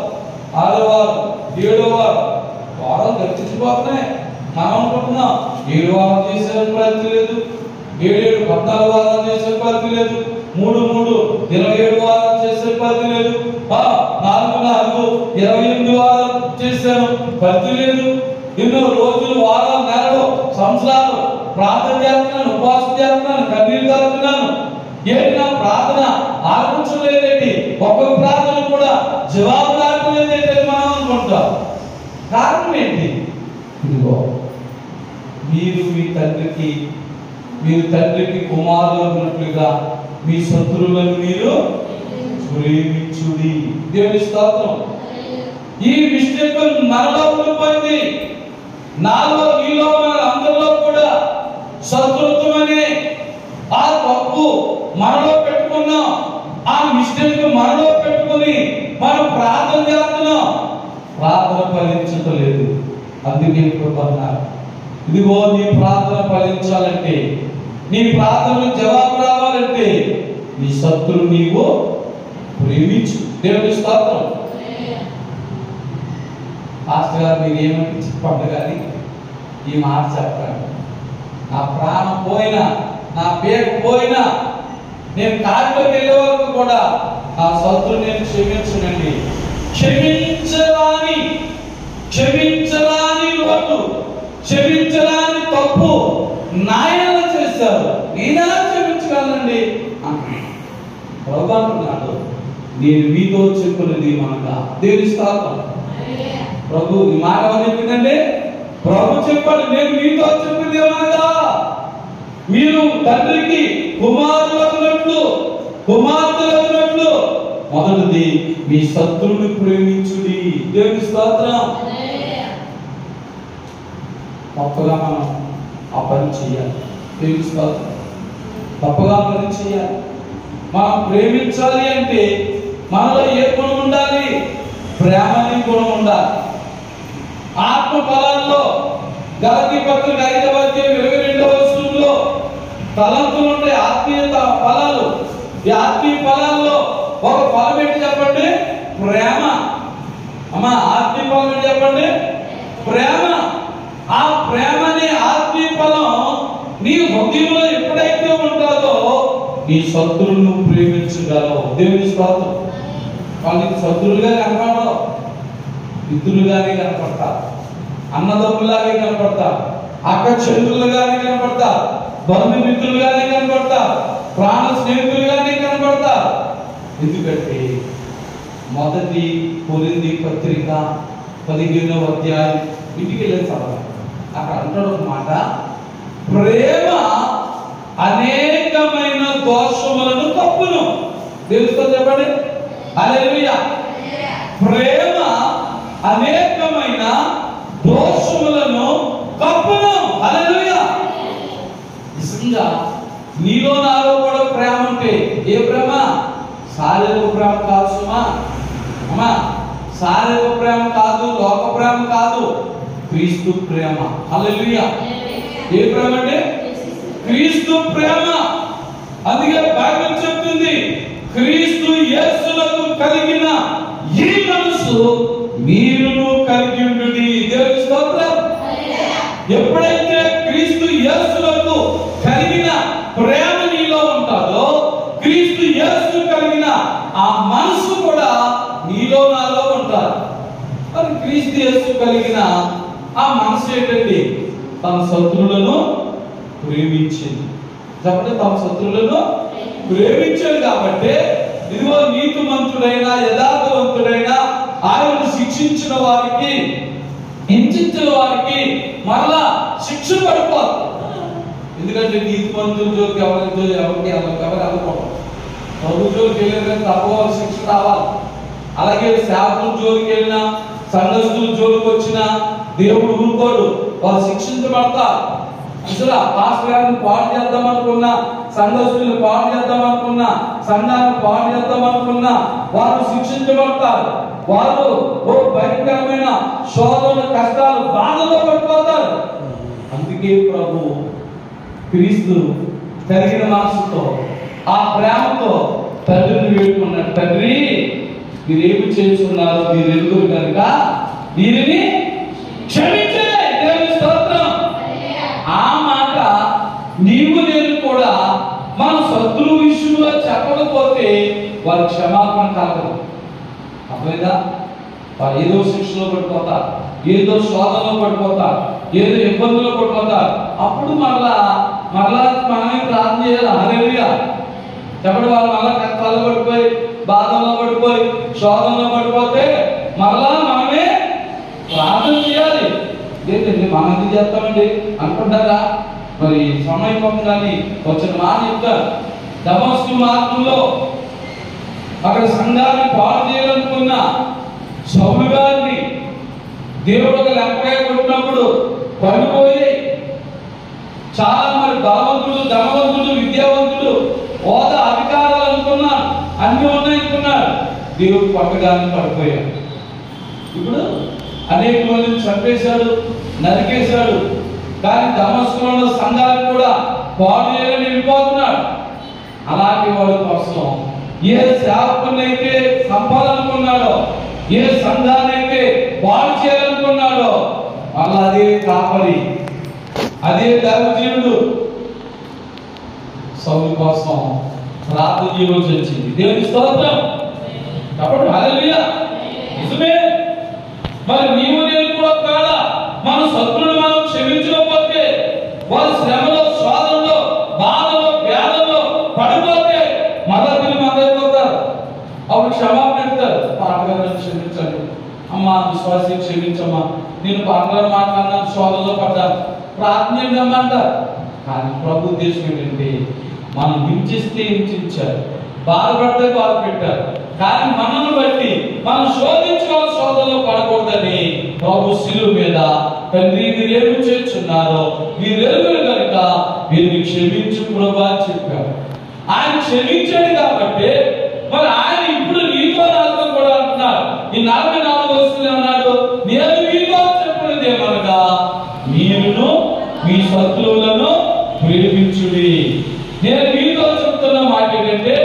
6 వారం, 7 వారం, వారం గడిచిపోతున్నాయి. మనం అనుకుంటున్నాం 7 వారం చేసే ప్రయత్నం లేదు, 7 14 వారాలు చేసే ప్రయత్నం లేదు, 3 27 వారాలు చేసే ప్రయత్నం లేదు, 4 28 వారాలు చేశాను ప్రయత్నం లేదు. ఎన్నో రోజులు, వారాలు, నెలలు, సంవత్సరాలు ప్రార్థన చేస్తున్నాను, ఉపవాసం చేస్తున్నాను, కన్నీరు కారుతున్నాను. ఏంటి నా ప్రార్థన ఆలోచించలేదేంటి, ఒక్కొక్క ప్రార్థన కూడా జవాబు రావట్లేదేంటి మనం అనుకుంటాం. కారణం ఏంటి? ఇదిగో, మీరు తండ్రికి కుమారులు ఉన్నట్లుగా మీ శత్రువులను మీరు ప్రేమించుడి. దేవుని స్తోత్రం. ఈ మిస్టేక్ మనలో ఉండిపోయింది. నాలో, మీలో, అందరిలో కూడా శత్రుత్వం అనే ఆ తప్పు మనలో పెట్టుకున్నాం. ఆ మిస్టేక్ మనలో పెట్టుకుని మనం ప్రార్థన చేస్తున్నాం, ప్రార్థన ఫలించలేదు. అందుకే ఇప్పుడు అన్నారు, ఇదిగో నీ ప్రార్థన ఫలించాలంటే, నీ ప్రార్థనకు జవాబు రావాలంటే నీ శత్రువు నీవు ప్రేమించు. దేవుని స్తోత్రం. పాస్టర్ గారు మీరు ఏమంటే చెప్పండి, కానీ ఈ మాట చెప్పండి. నా ప్రాణం పోయినా, నా పేరు పోయినా, నేను కారులోకి వెళ్ళే వరకు కూడా నా శత్రువు నేను క్షమించనండి. క్షమించరాని లోటు, క్షమించరాని తప్పు నాయన చేశారు, నేనెలా క్షమించగలనండి ప్రభు అంటున్నాడు. నేను మీతో చెప్పున్నది మనగా దేవుని స్తోత్రం. ప్రభు ఈ మాట ఎవరు చెప్పిందండి? ప్రభు చెప్పాడు, నేను మీతో చెప్పింది ఏమనగా మీరు తండ్రికి కుమారులకున్నట్లు కుమార్తెలకున్నట్లు మొదటిది మీ శత్రువుని ప్రేమించుడి. దేవుని స్తోత్రం. తప్పగా మనం ఆ పని చేయాలి. దేవుని స్తోత్రం. తప్పగా పని చేయాలి. మనం ప్రేమించాలి అంటే మనలో ఏ గుణం ఉండాలి? ప్రేమ అనే గుణం ఉండాలి. ఆత్మ ఫలాల్లో గలతీ పత్రిక 5వ అధ్యాయం 22వ వచనంలో తలంతులు ఉంటాయి, ఆత్మీయత ఫలాలు. ఈ ఆత్మీయ ఫలాల్లో ఒక ఫలం ఏంటి చెప్పండి? ప్రేమ. అమ్మా, ఆత్మీయ ఫలం ఏంటి చెప్పండి? ప్రేమ. ఆ ప్రేమ అనే ఆత్మీయ ఫలం నీ హృదయంలో ఎప్పుడైతే ఉంటుందో నీ శత్రువులను ప్రేమించగలవు. దేవుని స్తోత్రం. వాళ్ళకి శత్రువులుగా కనపడవు, మిత్రులుగానే కనపడతారు, అన్నదమ్ములాగే కనపడతారు, అక్క చెల్లులుగానే కనపడతారు, బంధుమిత్రులుగానే కనపడతారు, ప్రాణ స్నేహితులుగానే కనపడతారు. ఎందుకంటే మొదటి కొరింథీ పత్రిక 15వ అధ్యాయం ఇంటికి వెళ్ళే చదవాలి. అక్కడ అంటాడు ఒక మాట, ప్రేమ అనేకమైన దోషములను కప్పును. తెలుసుకో చెప్పండి. హల్లెలూయా. ప్రేమ అనేకమైన దోషములను కప్పును. హల్లెలూయా. నిజంగా నీలో నాలో కూడా ప్రేమ ఉంటే, ఏ ప్రేమ? శారీరక ప్రేమ కాదు సుమా. అమ్మా, శారీరక ప్రేమ కాదు, లోక ప్రేమ కాదు, క్రీస్తు ప్రేమ. హల్లెలూయా. ఏ ప్రేమ అంటే? క్రీస్తు ప్రేమ. అందుకే బైబిల్ చెప్తుంది, క్రీస్తు యేసునకు కలిగిన ఈ మనసు మీరును కలిగి ఉండుడి. దేవుని స్తోత్రం. ఎప్పుడైతే క్రీస్తు యేసునకు కలిగిన ప్రేమ నీలో ఉంటుందో, క్రీస్తు యేసు కలిగిన ఆ మనసు కూడా నీలో నాలో ఉంటారు. మరి క్రీస్తు యేసు కలిగిన ఆ మనసు ఏంటండి? తన శత్రువులను ప్రేమించింది. కాబట్టి తమ శత్రువులను ప్రేమించాడు. కాబట్టి ఇదిగో నీతిమంతుడైన యథార్థవంతుడైన ఆయనను శిక్షించిన వారికి, హింసించిన వారికి మరలా శిక్ష పడిపోదు. ఎందుకంటే నీతిమంతుల జోలికి ఎవరికి అనుకోవడం, ప్రభు జోలికి వెళ్ళారు కానీ తప్ప శిక్ష రావాలి. అలాగే సేవకుల జోలికి వెళ్ళినా, సంఘస్థుల జోలికి వచ్చినా దేవుడు ఊరుకోడు, వాళ్ళు శిక్షించబడతారు. అసలు పాస్టర్ గారిని పాడు చేద్దాం అనుకున్నా, సంఘస్థులను పాడు చేద్దాం అనుకున్నా, సంఘాన్ని పాడు చేద్దాం అనుకున్నా వారు శిక్షించబడతారు. వారు ఓ భయంకరమైన శోధన, కష్టాలు, బాధలో పడిపోతారు. అందుకే ప్రభు క్రీస్తు కలిగిన మనసుతో, ఆ ప్రేమతో తండ్రిని వేడుకున్నాడు, తండ్రి మీరేమి చేస్తున్నారు, మీరెందుకు కనుక వీరిని క్షమించే. దేవుని స్తోత్రం. ఆ మాట నీవు నేను కూడా మన శత్రువు విషయంలో చెప్పకపోతే వారి క్షమాపణ కలగదు. అర్థమైందా? వారు ఏదో శిక్షలో పడిపోతారు, ఏదో శోధనలో పడిపోతారు, ఏదో ఇబ్బందుల్లో పడిపోతారు. అప్పుడు మరలా మనమే ప్రార్థన చేయాలి. హల్లెలూయా. చెప్పండి. వాళ్ళు మళ్ళా కష్టాల్లో పడిపోయి, బాధల్లో పడిపోయి, శోధనలో పడిపోతే మరలా మనమే ప్రార్థన చేయాలి. ఏంటండి మనం ఎందుకు చేస్తామండి అనుకుంటారా? మరి సమయం పొందని వచ్చిన మాట చెప్తారు. దమస్కు మార్గంలో అక్కడ సంఘాన్ని పాడు చేయాలనుకున్న సౌలు గారిని దేవుడు ఒక లెక్కగా కొట్టినప్పుడు పడిపోయి చాలా మరి బలవంతుడు, ధనవంతుడు, విద్యావంతుడు, హోదా, అధికారాలు అనుకున్నారు, అన్ని ఉన్నాయనుకున్నారు. దేవుడు పక్కగానే పడిపోయాడు. ఇప్పుడు అనేక మందిని చంపేశాడు, నరికేశాడు. కానీ దమస్కులో ఉన్న సంఘాలను కూడా పాడు చేయాలని వెళ్ళిపోతున్నాడు. అలాంటి వాడి కోసం ఏ సేవకున్నైతే సంపాదనుకున్నాడో, ఏ సంఘాన్నైతే పాడు చేయాలనుకున్నాడో ఉన్నారో మళ్ళీ అదే కాపరి, అదే దైవజనుడు సౌలు కోసం ప్రార్థన చేయవలసి వచ్చింది. దేవుని స్తోత్రం. కాబట్టి హల్లెలూయా, నిజమే. మరి నీవు నేను కూడా కాడ మన శత్రువులు మనం క్షమించకపోతే, వాళ్ళ శ్రమలో, శోధనలో, బాధలో, వ్యాధంలో పడిపోతే మళ్ళా తిరిగి మొదలైపోతారు. అప్పుడు క్షమాపణ పెడతారు. పాటగారు క్షమించండి అమ్మా, విశ్వాసి క్షమించమ్మా, నేను పాటగారు మాట్లాడినాను, శోధనలో పడ్డాను, ప్రార్థన చేయమంటారు. కానీ ప్రభు ఉద్దేశం ఏంటంటే మనం హింసిస్తే హింసించారు, బాధపడితే బాధ పెట్టారు, కానీ మనల్ని బట్టి మనం శోధించుకోవాలి, శోధనలో పడకూడదని ప్రభు శిలువ మీద తండ్రి మీరేమి చేస్తున్నారో మీరు ఎరుగురు కనుక వీరిని క్షమించు ప్రభు అని చెప్పారు. ఆయన క్షమించాడు కాబట్టి మరి ఆయన ఇప్పుడు నీతో నాతో కూడా అంటున్నారు. ఈ 44 వస్తువులు అన్నాడు, నేను మీతో చెప్పినది ఏమనగా మీరును మీ శత్రువులను ప్రేమించుడి. నేను మీతో చెప్తున్న మాట ఏంటంటే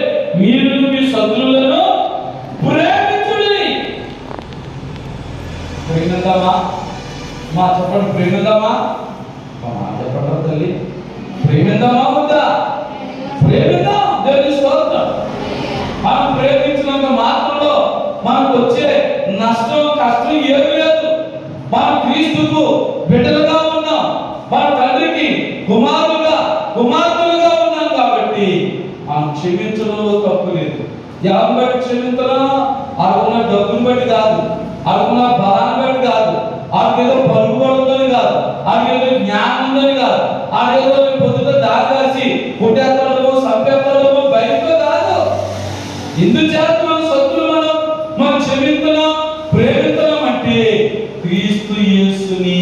మీరు మీ శత్రువులను ప్రేమించుడి. ప్రేమిద్దామా? మా చెప్పండి, ప్రేమిద్దామా? చెప్పండి తల్లి, ప్రేమిద్దామా వద్దా? ప్రేమిద్దాం. దేవుని స్తోత్రం. మనం ప్రేమించినంత మాత్రంలో మనకు వచ్చే నష్టం, కష్టం ఏమీ లేదు. మనం క్రీస్తుకు బిడ్డలుగా ఉన్నాం, మన తండ్రికి కుమార్తెలుగా ఉన్నాం కాబట్టి మనం క్షమించడంలో తప్పు లేదు. ఎవరిని బట్టి క్షమించడం? అనుకున్న డబ్బుని బట్టి కాదు, అనుకున్న బలాన్ని బట్టి కాదు, ఆడికేదో పలుకుబడుతుందని కాదు, ఆడికేదో జ్ఞానం ఉందని కాదు, ఆడేదో పొద్దుట దాకాసి కొట్టేస్తాడో సంపేస్తాడో బయటతో కాదు. ఎందుచేత మన శత్రువులు మనం క్షమిస్తున్నాం, ప్రేమిస్తున్నాం అంటే క్రీస్తు యేసుని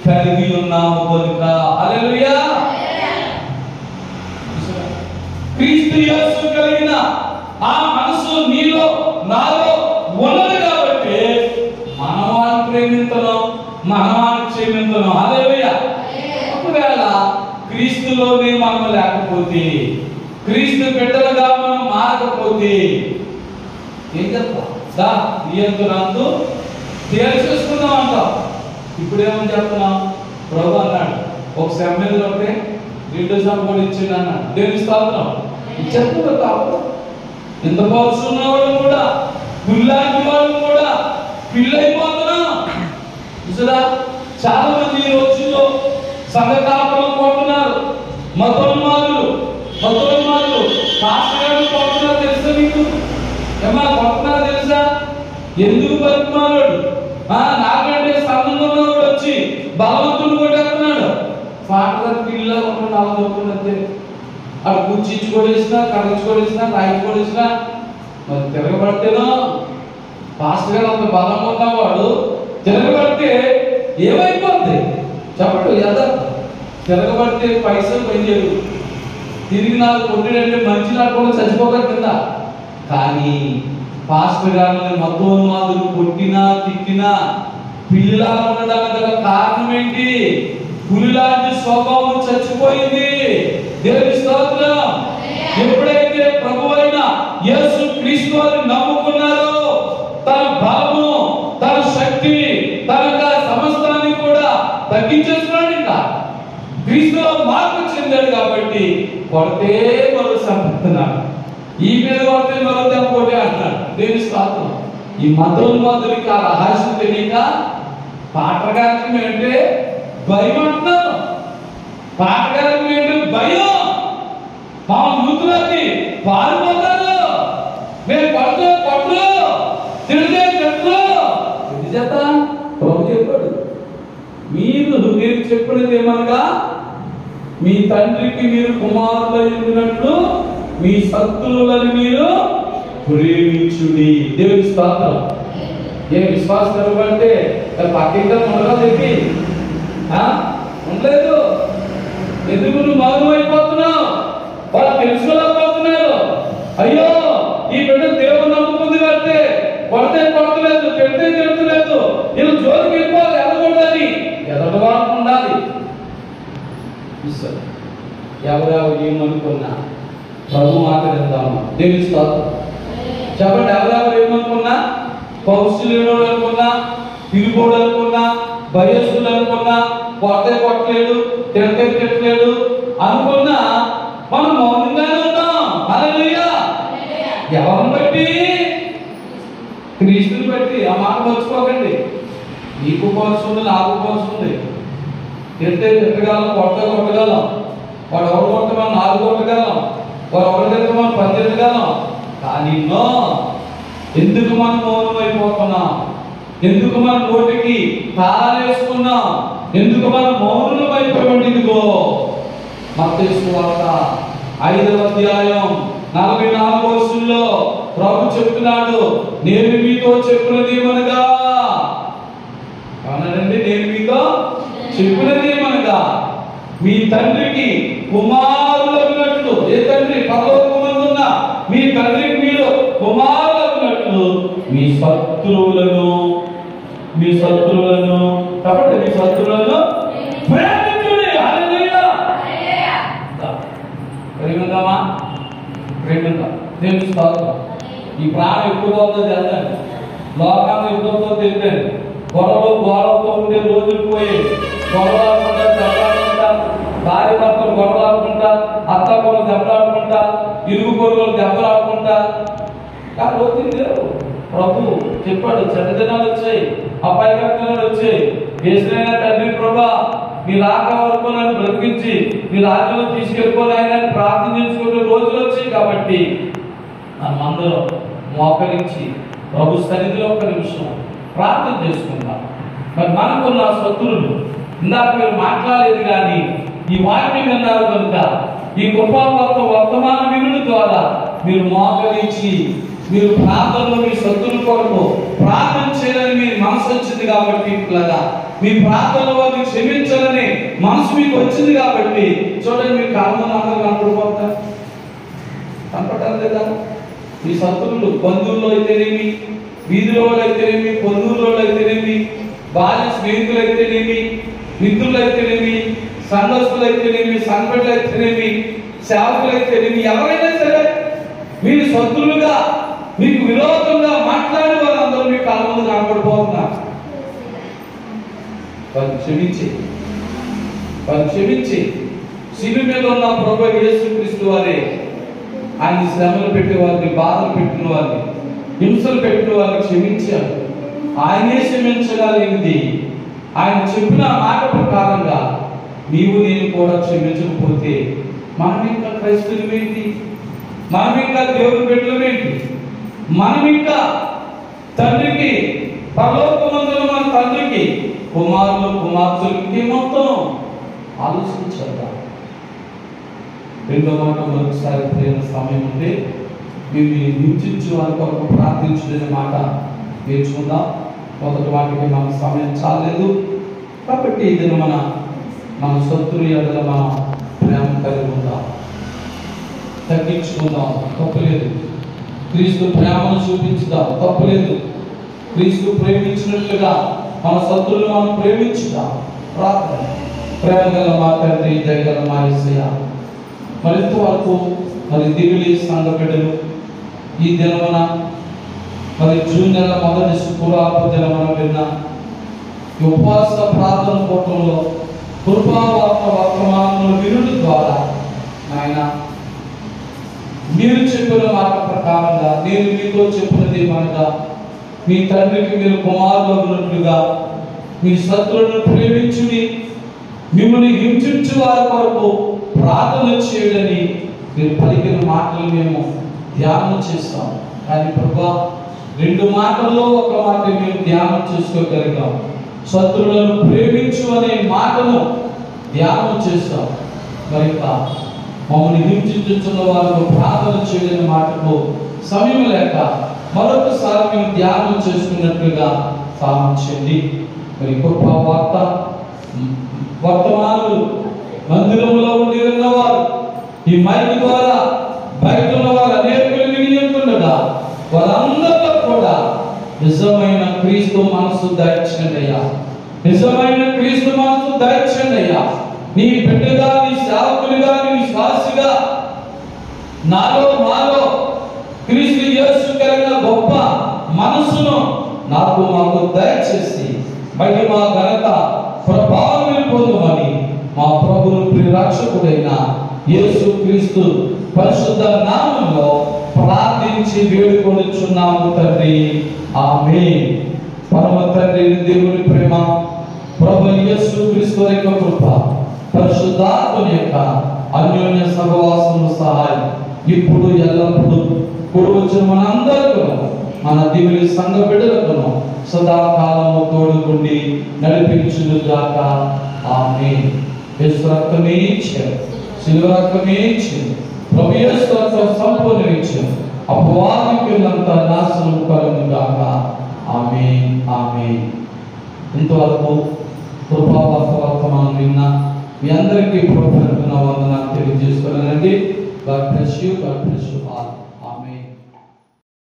కలిగి ఉన్నాము కనుక. హల్లెలూయా. క్రీస్తు యేసు కలిగిన ఆ మనసు నీలో నాలో ఉన్నది కాబట్టి మనవాన్ని ప్రేమిస్తున్నాం, మనవాన్ని క్షమిస్తున్నాం. హల్లెలూయా. ఒకవేళ క్రీస్తులోనే మనం లేకపోతే, క్రీస్తు బిడ్డలుగా మనం మారకపోతే ఏం చెప్తాం? నియంత్రణతో తేల్చేసుకుందాం అంటాం. ఇప్పుడేమని చెప్తున్నాం? ప్రభు అన్నాడు ఒక సెమ్మెల్లో ఉంటే 2 సెమ్ కూడా ఇచ్చిండు అన్నాడు. దేవుని స్తోత్రం. చెప్తున్నా కాదు, ఎంత పౌరుషం ఉన్నవాళ్ళు కూడా, గుల్లాంటి వాళ్ళు కూడా పిల్లైపోతున్నాం. చూసారా, చాలా మంది ఈ రోజుల్లో సంఘ కాపురం పోతున్నారు, మతోన్మాదులు పాస్టర్ గారు పోతున్నారు. తెలుసా మీకు? ఏమన్నా పోతున్నారు తెలుసా? ఎందుకు బతుకున్నాడు? నాకంటే సంబంధం ఉన్నవాడు వచ్చి బలవంతుడు కొట్టేస్తున్నాడు. పాటగారు పిల్ల ఉంటుంది, అలా చదువుతున్నది అక్కడ కూర్చించుకోడేసినా, కడిగించుకోడేసినా, రాయించుకోడేసినా మరి తిరగబడితేనో పాస్టర్ గారు అంత బలం ఉన్నవాడు తిరగబడితే ఏమైపోద్ది చెప్పండి? యథార్థం. తిరగబడితే పైసలు పనిచేయదు, తిరిగి నాకు కొట్టినంటే మంచి నాకు కూడా చచ్చిపోతారు కింద. కానీ పాస్టర్ గారిని మతోన్మాదులు కొట్టినా తిట్టినా పిల్లిలా ఉండడానికి గల కారణం ఏంటి? పులిలాంటి స్వభావం చచ్చిపోయింది. దేవుని స్తోత్రం. ఎప్పుడైతే ప్రభువైన యేసు క్రీస్తు వారిని నమ్ముకున్నారో తన బలము, తన శక్తి, తన సమస్తాన్ని కూడా తగ్గించేస్తున్నాడు. ఇంకా క్రీస్తులో మార్పు చెందాడు కాబట్టి కొడితే మరో సంపడుతున్నాడు, ఈ మీద కొడితే మరో దెబ్బకొట్టే అంటున్నాడు. దేవుని స్తోత్రం. ఈ మతోన్మాదులకి ఆ రహస్యం తెలియక పాటగారికి మేంటే భయం అంటున్నారు. పాటగారికి మేంటే భయం. మా యూతులకి పారిపోతారు. మేము కొడుతూ తిడితే తిట్లు. ఇది చేత ప్రభు చెప్పాడు, నేను చెప్పినది ఏమనగా మీ తండ్రికి మీరు కుమారులు ఉండినట్లు మీ శత్రువులను మీరు ప్రేమించుడి. దేవుని స్తోత్రం. ఏ విశ్వాసం అంటే పక్కింగా ఉండగా చెప్పి ఉండలేదు. ఎందుకు నువ్వు మౌనం అయిపోతున్నావు? వాళ్ళు తెలుసుకోలేకపోతున్నారు. అయ్యో ఈ బిడ్డ దేవుడు నమ్ముకుంది అంటే కొడితే కొడతలేదు, తిడితే తిడతలేదు, వీళ్ళు జోలికి వెళ్ళిపోవాలి, ఎదగకూడదని ఎదగవాళ్ళకు ఉండాలి. ఎవరెవరు ఏమనుకున్నా ప్రభు మాట్లాడదామా? దేవుని స్తోత్రం. చెప్పండి, ఎవరెవరు ఏమనుకున్నా, పౌరుషులు అనుకున్నా, తిరుగుబోడు అనుకున్నా, భయస్తులు అనుకున్నా, కొట్టే కొట్టలేడు, తింటే తిట్టలేడు అనుకున్నా మనం మౌనంగానే ఉన్నాం. హల్లెలూయా. ఎవరిని బట్టి? క్రీస్తుని బట్టి. ఆ మాట మర్చిపోకండి. నీకు కోర్సు ఉంది, నాకు కోర్సు ఉంది. తింటే తిట్టగలం, కొట్టే కొట్టగలం. వాడు ఎవరు కొట్టే మనం 4 కొట్టగలం, వాడు ఎవరు తింటే మనం 10 తిట్టగలం. కానీ నో, ఎందుకు మనం మౌనం అయిపోతున్నాం? ఎందుకు మన నోటికి తాళేసుకున్నాం? ఎందుకు మనం మౌనం అయిపోయి? ఇదిగో మత్తయి సువార్త 5వ అధ్యాయం 44వ వచనంలో ప్రభు చెప్తున్నాడు, నేను మీతో చెప్పినది ఏమనగా, అవునండి, నేను మీతో చెప్పినది ఏమనగా, మీ తండ్రికి కుమారులు అన్నట్లు. ఏ తండ్రి? పరలోకమందున్న మీ తండ్రికి మీరు కుమారులు అన్నట్లు మీ శత్రువులను కాబట్టి మీ శత్రువులను ప్రేమించుడి. హల్లెలూయా. ప్రేమిద్దామా? ప్రేమిద్దాం. దేవుని స్తోత్రం. ఈ ప్రాణం ఎప్పుడు అవుతుందో తెలుసండి. లోకాన్ని ఎప్పుడవుతో తెలిపేది. గొడవలతో ఉండే రోజులు పోయి గొడవలాడుకుంటా, దెబ్బలాడుకుంటా, భార్య భర్తలు గొడవలాడుకుంటా, అత్త కొడుకు దెబ్బలాడుకుంటా, ఇరుగు పొరుగులు దెబ్బలాడుకుంటా కానీ రోజు లేవు. ప్రభు చెప్పాడు, చెడ్డ దినాలు వచ్చాయి, అపాయకర దినాలు వచ్చాయి. యేసయ్యా తండ్రి ప్రభా, మీ రాక వరకు నన్ను బ్రతికించి మీ రాజ్యంలో తీసుకెళ్ళిపోయిన ప్రార్థన చేసుకునే రోజులు వచ్చాయి. కాబట్టి మనమందరం మోకరించి ప్రభు సన్నిధిలో ఒక నిమిషం ప్రార్థన చేసుకుందాం. మరి మనకున్న శత్రువులు ఇందాక మీరు మాట్లాడలేదు, కానీ ఈ వాక్యం విన్నారు కనుక ఈ కృపావృత వర్తమాన వినుడి ద్వారా మీరు మోకరించి మీరు ప్రార్థనలో మీ శత్రువుల కొరకు ప్రార్థన చేయాలని మీ మనసు వచ్చింది. కాబట్టి ఇట్లాగా మీ ప్రార్థనలో వారిని క్షమించాలని మనసు మీకు వచ్చింది. కాబట్టి చూడండి, మీ కాలంలో అందరూ కనపడిపోతారు. కనపడాలి లేదా? మీ శత్రువులు బంధువుల్లో అయితేనేమి, వీధిలో అయితేనేమి, పొందూరులో అయితేనేమి, బాల్య స్నేహితులు అయితేనేమి, మిత్రులు అయితేనేమి, సంఘస్థులు అయితేనేమి, సంఘటనలు అయితేనేమి, సేవకులు అయితేనేమి, ఎవరైనా సరే మీరు శత్రువులుగా మీకు విరోధంగా మాట్లాడే వాళ్ళందరూ మీ కళ్ళ ముందు కనపడిపోతున్నారు. వారిని క్షమించి శిలువ మీద ఉన్న ప్రభువు యేసుక్రీస్తు వారే ఆయన శ్రమలు పెట్టే వారిని, బాధలు పెట్టిన వారిని, హింసలు పెట్టిన వారిని క్షమించారు. ఆయనే క్షమించగలిగింది. ఆయన చెప్పిన మాట ప్రకారంగా నీవు నేను కూడా క్షమించకపోతే మనం ఇంకా క్రైస్తవులమేంటి? మనం ఇంకా దేవుని బిడ్డలమేంటి? మనం ఇంకా తండ్రికి, పరలోకమందున్న మన తండ్రికి కుమారులు కుమార్తెలకి మొత్తం ఆలోచించారు. రెండో మాట మరొకసారి ప్రేమ సమయం ఉంటే మేము హింసించు వారి కొరకు ప్రార్థించుకునే మాట నేర్చుకుందాం. మొదటి వాటికి మన సమయం చాలేదు. కాబట్టి ఇది మన శత్రువు ఎడల మనం ప్రేమ కలిగి ఉందాం, తగ్గించుకుందాం, తప్పలేదు. క్రీస్తు ప్రేమను చూపించుదాం, తప్పలేదు. క్రీస్తు ప్రేమించినట్లుగా మన శత్రువులు మనం ప్రేమించుదాం. ప్రార్థన. ప్రేమ గల మా తండ్రి, దయగల మా యేసయ్యా, మరింత వరకు మరి దిగులి సంఘ బిడ్డలు ఈ దినమున మరి జూన్ నెల మొదటి శుక్రవారపు దినమున విన్న ఈ ఉపవాస ప్రార్థన కూటంలో కృపావార్త వర్తమానముల వినుడి ద్వారా నాయన మీరు చెప్పిన మాట ప్రకారంగా నేను మీతో చెప్పినది ఏమనగా, మీ తండ్రికి మీరు కుమారులు ఉన్నట్లుగా మీ శత్రువులను ప్రేమించుడి, మిమ్మల్ని హింసించు వారి కొరకు ప్రార్థన చేయడని మీరు పలికిన మాటలు మేము ధ్యానం చేస్తాం. కానీ ప్రభా, 2 మాటల్లో ఒక మాట మేము ధ్యానం చేసుకోగలిగాం. శత్రువులను ప్రేమించు అనే మాటను ధ్యానం చేస్తాం. మరి మమ్మల్ని హింసించుతున్న వారికి ప్రార్థన చేయలేని మాటకు సమయం లేక మరొకసారి మేము ధ్యానం చేసుకున్నట్లుగా సాధించండి. మరి గొప్ప వర్తమానులు మందిరంలో ఉండి ఉన్నవారు, ఈ మైక్ ద్వారా బయట ఉన్నవారు అనేకులు వినియోగంగా వారందరిలో కూడా నిజమైన క్రీస్తు మనసు దయచేయండి అయ్యా. నిజమైన క్రీస్తు మనసు దయచేయండి అయ్యా. నీ బిడ్డగా, నీ సేవకులుగా, నీ విశ్వాసిగా నాలో మాలో క్రీస్తు యేసు కలిగిన గొప్ప మనసును మాకు దయచేసి మహిమ ఘనత ప్రభావం పొందమని మా ప్రభువు ప్రియరక్షకుడైన యేసుక్రీస్తు పరిశుద్ధ నామములో ప్రార్థించి వేడుకొనుచున్నాము తండ్రి. ఆమేన్. పరమ తండ్రి దేవుని ప్రేమ, ప్రభు యేసుక్రీస్తు యొక్క కృప, పరిశుద్ధాత్మ యొక్క అన్యోన్య సహవాసము సహాయం ఇప్పుడు ఎల్లప్పుడూ కూడి వచ్చిన మనందరికీ, మన దివ్య సంఘ బిడ్డలకు సదాకాలము తోడుకుండి నడిపించును గాక. ఆమేన్. యేసు రక్తమే ఇచ్చారు, శిలువ రక్తమే ఇచ్చింది, ప్రభు యేసు రక్తం సంపూర్ణ ఇచ్చింది, అపవాదికులంతా నాశనం కలుగును గాక. ఆమేన్. ఆమేన్. ఇంతవరకు కృపావర్తమానం విన్న మీ అందరికీ ప్రభువున వందనాలు తెలియజేస్తున్నానండి. God bless you. God bless you all. Amen.